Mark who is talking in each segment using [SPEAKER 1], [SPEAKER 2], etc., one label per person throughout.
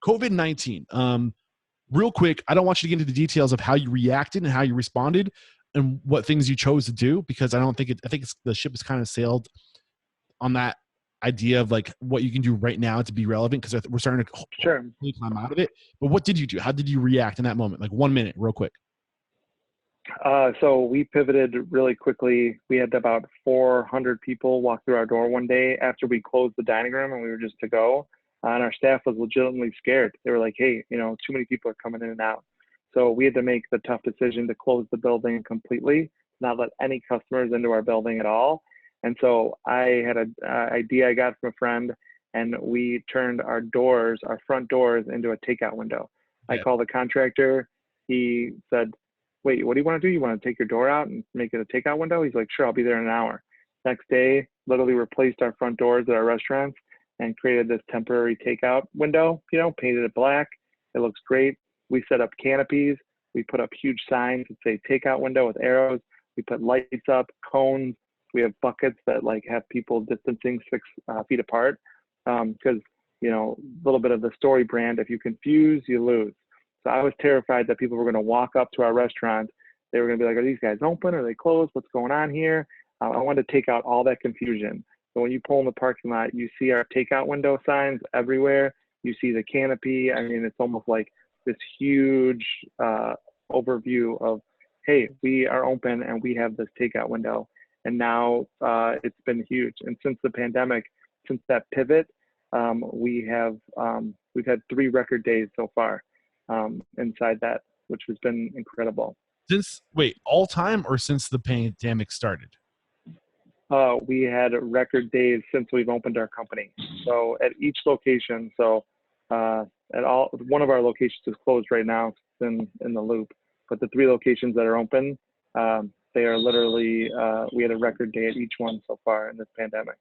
[SPEAKER 1] COVID-19. Real quick, I don't want you to get into the details of how you reacted and how you responded and what things you chose to do, because I don't think I think the ship has kind of sailed on that idea of like what you can do right now to be relevant, because we're starting to
[SPEAKER 2] Sure.
[SPEAKER 1] climb out of it. But what did you do? How did you react in that moment? Like 1 minute, real quick.
[SPEAKER 2] So we pivoted really quickly. We had about 400 people walk through our door one day after we closed the dining room and we were just to go. And our staff was legitimately scared. They were like, hey, too many people are coming in and out. So we had to make the tough decision to close the building completely, not let any customers into our building at all. And so I had an idea I got from a friend, and we turned our front doors into a takeout window. I called the contractor. He said, wait, what do you want to do? You want to take your door out and make it a takeout window? He's like, sure, I'll be there in an hour. Next day, literally replaced our front doors at our restaurants and created this temporary takeout window, painted it black. It looks great. We set up canopies. We put up huge signs that say takeout window with arrows. We put lights up, cones. We have buckets that have people distancing 6 feet apart. Because, a little bit of the story brand, if you confuse, you lose. So I was terrified that people were going to walk up to our restaurant. They were going to be like, are these guys open? Are they closed? What's going on here? I wanted to take out all that confusion. So when you pull in the parking lot, you see our takeout window signs everywhere. You see the canopy. I mean, it's almost like this huge overview of, hey, we are open and we have this takeout window. And now it's been huge. And since the pandemic, since that pivot, we've had 3 record days so far inside that, which has been incredible.
[SPEAKER 1] All time or since the pandemic started?
[SPEAKER 2] We had record days since we've opened our company. So at each location, one of our locations is closed right now, it's in the loop, but the 3 locations that are open, they are literally, we had a record day at each one so far in this pandemic.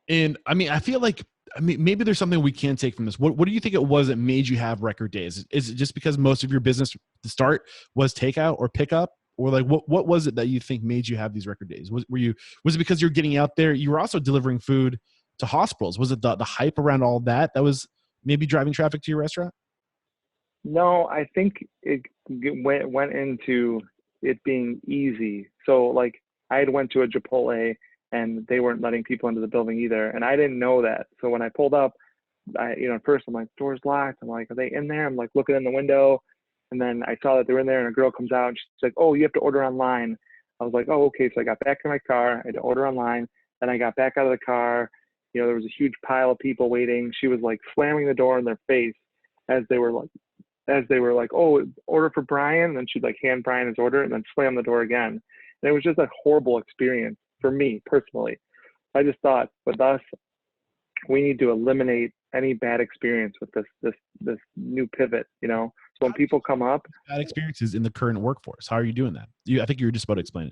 [SPEAKER 1] And I mean, I feel like, maybe there's something we can take from this. What do you think it was that made you have record days? Is it just because most of your business to start was takeout or pickup? Or like, what was it that you think made you have these record days? Was it because you're getting out there? You were also delivering food to hospitals. Was it the hype around all that was maybe driving traffic to your restaurant?
[SPEAKER 2] No, I think it went into it being easy. So I had went to a Chipotle and they weren't letting people into the building either. And I didn't know that. So when I pulled up, at first I'm like, door's locked. I'm like, are they in there? I'm like looking in the window. And then I saw that they were in there and a girl comes out and she's like, oh, you have to order online. I was like, oh, okay. So I got back in my car. I had to order online. Then I got back out of the car. There was a huge pile of people waiting. She was like slamming the door in their face as they were like, oh, order for Brian. And then she'd hand Brian his order and then slam the door again. And it was just a horrible experience for me personally. I just thought with us, we need to eliminate any bad experience with this new pivot, So when people come up,
[SPEAKER 1] bad experiences in the current workforce, how are you doing that? I think you were just about to explain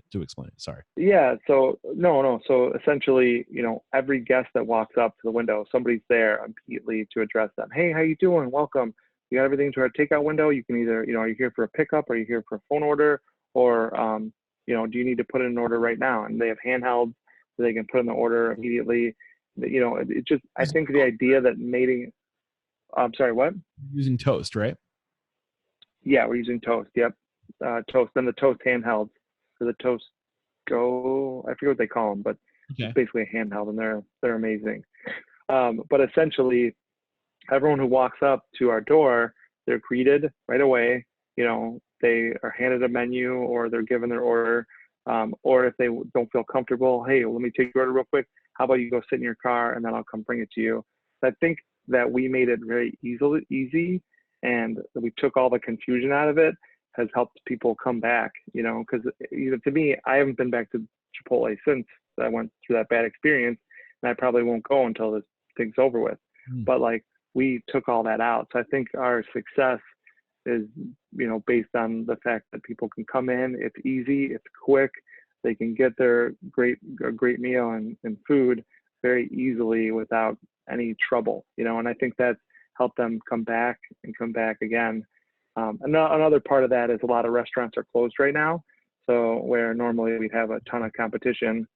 [SPEAKER 1] it. Sorry.
[SPEAKER 2] Yeah. So no. So essentially, every guest that walks up to the window, somebody's there immediately to address them. Hey, how you doing? Welcome. You got everything to our takeout window. You can either, are you here for a pickup? Are you here for a phone order? Or, do you need to put in an order right now? And they have handhelds so they can put in the order immediately. It just, I think the idea that I'm sorry, what?
[SPEAKER 1] Using Toast, right?
[SPEAKER 2] Yeah, we're using Toast. Yep. Toast, then the Toast handhelds for the Toast Go. I forget what they call them, but it's basically a handheld and they're amazing. But essentially everyone who walks up to our door, they're greeted right away. They are handed a menu or they're given their order. Or if they don't feel comfortable, hey, let me take your order real quick. How about you go sit in your car and then I'll come bring it to you. So I think that we made it very easy and we took all the confusion out of it has helped people come back, because to me, I haven't been back to Chipotle since I went through that bad experience and I probably won't go until this thing's over with. But we took all that out. So I think our success is, based on the fact that people can come in, it's easy, it's quick, they can get their great meal and food very easily without any trouble, and I think that's helped them come back again. Another part of that is a lot of restaurants are closed right now. So where normally we'd have a ton of competition,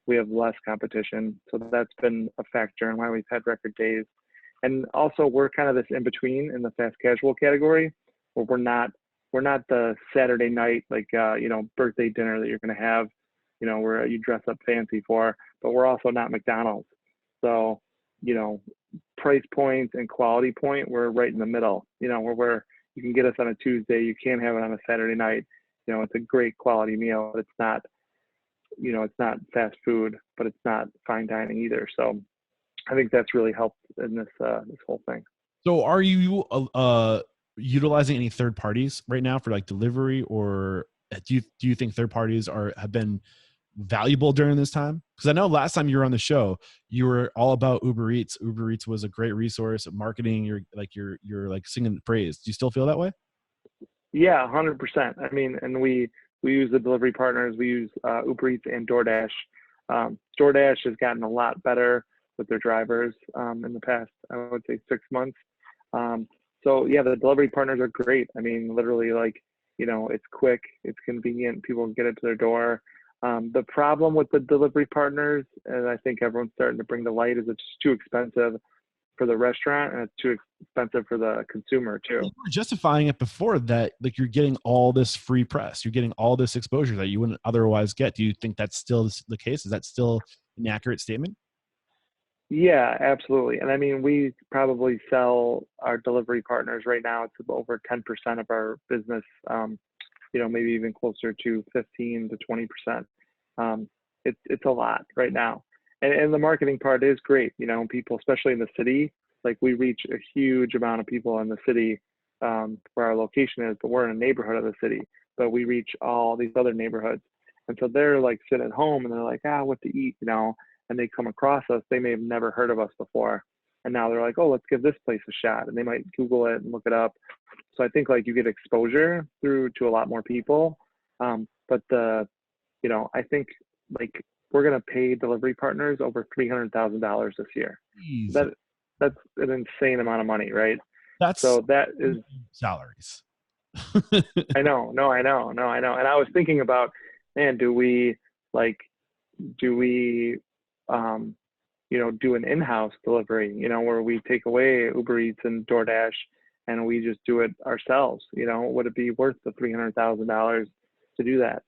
[SPEAKER 2] we have less competition. So that's been a factor in why we've had record days. And also we're kind of this in between in the fast casual category, where we're not the Saturday night like birthday dinner that you're going to have, where you dress up fancy for, but we're also not McDonald's. So, price points and quality point, we're right in the middle. Where you can get us on a Tuesday, you can't have it on a Saturday night. It's a great quality meal, but it's not fast food, but it's not fine dining either. So I think that's really helped in this whole thing.
[SPEAKER 1] So are you utilizing any third parties right now for like delivery, or do you think third parties have been valuable during this time? Because I know last time you were on the show, you were all about Uber Eats. Uber Eats was a great resource. Marketing, you're like singing praise. Do you still feel that way?
[SPEAKER 2] Yeah, 100%. I mean, and we use the delivery partners. We use Uber Eats and DoorDash. DoorDash has gotten a lot better with their drivers in the past, I would say, 6 months. So yeah, the delivery partners are great. I mean, literally, it's quick, it's convenient, people can get it to their door. The problem with the delivery partners, and I think everyone's starting to bring to light, is it's too expensive for the restaurant and it's too expensive for the consumer too.
[SPEAKER 1] You were justifying it before that, like you're getting all this free press, you're getting all this exposure that you wouldn't otherwise get. Do you think that's still the case? Is that still an accurate statement?
[SPEAKER 2] Yeah, absolutely. And I mean, we probably sell our delivery partners right now. It's over 10% of our business, maybe even closer to 15 to 20%. It's a lot right now. And the marketing part is great. People, especially in the city, like we reach a huge amount of people in the city where our location is, but we're in a neighborhood of the city, but we reach all these other neighborhoods. And so they're like sitting at home and they're like, what to eat, and they come across us. They may have never heard of us before. And now they're like, oh, let's give this place a shot. And they might Google it and look it up. So I think like you get exposure through to a lot more people. But I think like we're going to pay delivery partners over $300,000 this year.
[SPEAKER 1] Jeez.
[SPEAKER 2] That's an insane amount of money, right?
[SPEAKER 1] That's
[SPEAKER 2] So that is
[SPEAKER 1] salaries.
[SPEAKER 2] I know. No, I know. And I was thinking about, man, do we do an in-house delivery, where we take away Uber Eats and DoorDash and we just do it ourselves? Would it be worth the $300,000 to do that?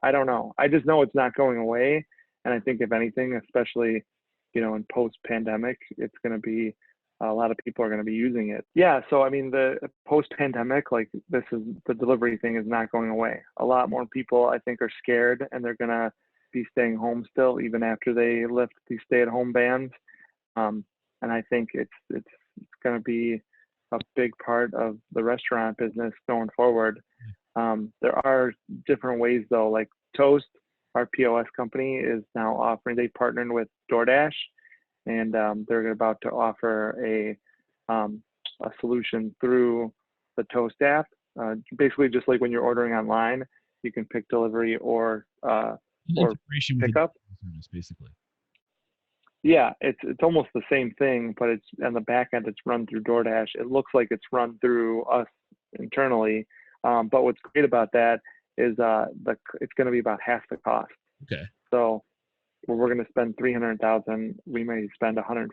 [SPEAKER 2] I don't know. I just know it's not going away. And I think if anything, especially, in post-pandemic, it's going to be, a lot of people are going to be using it. Yeah. So, I mean, the post-pandemic, the delivery thing is not going away. A lot more people, I think, are scared and they're going to be staying home still, even after they lift these stay-at-home bans. And I think it's going to be a big part of the restaurant business going forward. There are different ways though, like Toast, our POS company, is now offering, they partnered with DoorDash, and they're about to offer a solution through the Toast app. Basically just like when you're ordering online, you can pick delivery or
[SPEAKER 1] integration with
[SPEAKER 2] pickup.
[SPEAKER 1] service, basically.
[SPEAKER 2] Yeah, it's almost the same thing, but it's on the back end. It's run through DoorDash. It looks like it's run through us internally, but what's great about that is it's going to be about half the cost.
[SPEAKER 1] Okay.
[SPEAKER 2] So we're going to spend $300,000. We may spend $150,000,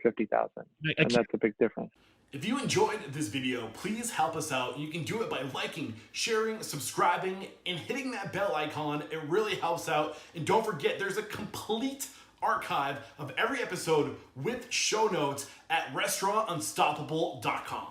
[SPEAKER 2] and that's a big difference.
[SPEAKER 3] If you enjoyed this video, please help us out. You can do it by liking, sharing, subscribing, and hitting that bell icon. It really helps out. And don't forget, there's a complete archive of every episode with show notes at restaurantunstoppable.com.